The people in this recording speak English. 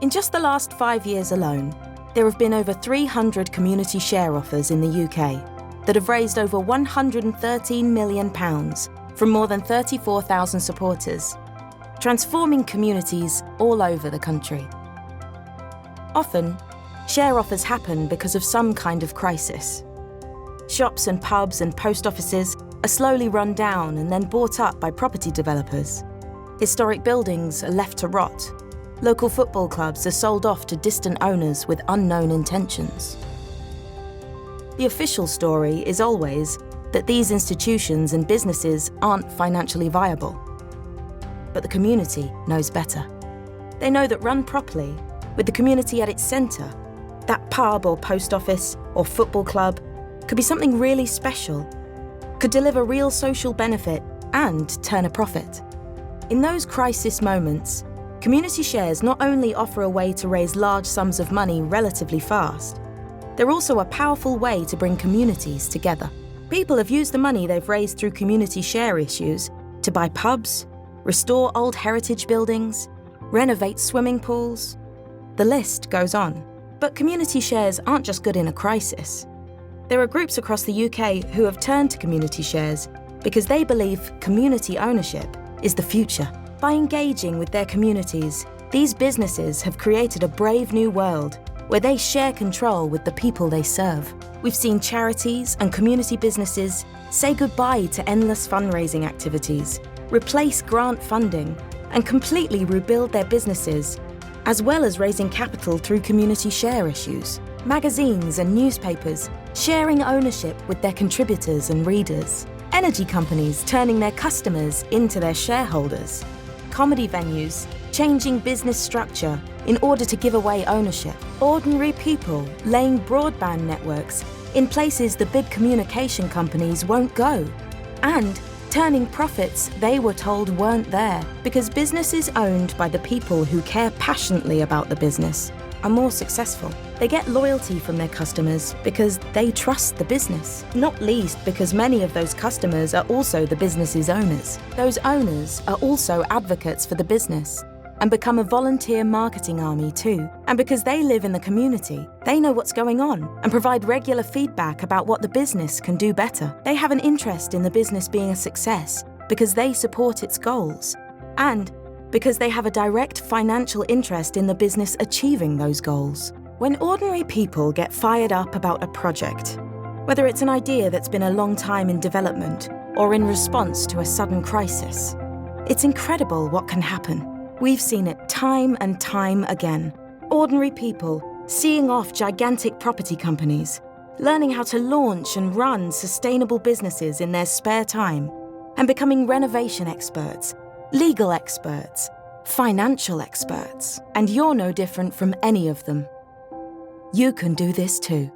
In just the last 5 years alone, there have been over 300 community share offers in the UK that have raised over £113 million from more than 34,000 supporters, transforming communities all over the country. Often, share offers happen because of some kind of crisis. Shops and pubs and post offices are slowly run down and then bought up by property developers. Historic buildings are left to rot. Local football clubs are sold off to distant owners with unknown intentions. The official story is always that these institutions and businesses aren't financially viable. But the community knows better. They know that run properly, with the community at its centre, that pub or post office or football club could be something really special, could deliver real social benefit and turn a profit. In those crisis moments, community shares not only offer a way to raise large sums of money relatively fast, they're also a powerful way to bring communities together. People have used the money they've raised through community share issues to buy pubs, restore old heritage buildings, renovate swimming pools. The list goes on. But community shares aren't just good in a crisis. There are groups across the UK who have turned to community shares because they believe community ownership is the future. By engaging with their communities, these businesses have created a brave new world where they share control with the people they serve. We've seen charities and community businesses say goodbye to endless fundraising activities, replace grant funding, and completely rebuild their businesses, as well as raising capital through community share issues. Magazines and newspapers sharing ownership with their contributors and readers. Energy companies turning their customers into their shareholders. Comedy venues changing business structure in order to give away ownership. Ordinary people laying broadband networks in places the big communication companies won't go. And turning profits they were told weren't there, because businesses owned by the people who care passionately about the business are more successful. They get loyalty from their customers because they trust the business, not least because many of those customers are also the business's owners. Those owners are also advocates for the business and become a volunteer marketing army too. And because they live in the community, they know what's going on and provide regular feedback about what the business can do better. They have an interest in the business being a success because they support its goals, and because they have a direct financial interest in the business achieving those goals. When ordinary people get fired up about a project, whether it's an idea that's been a long time in development or in response to a sudden crisis, it's incredible what can happen. We've seen it time and time again. Ordinary people seeing off gigantic property companies, learning how to launch and run sustainable businesses in their spare time, and becoming renovation experts, legal experts, financial experts. And you're no different from any of them. You can do this too.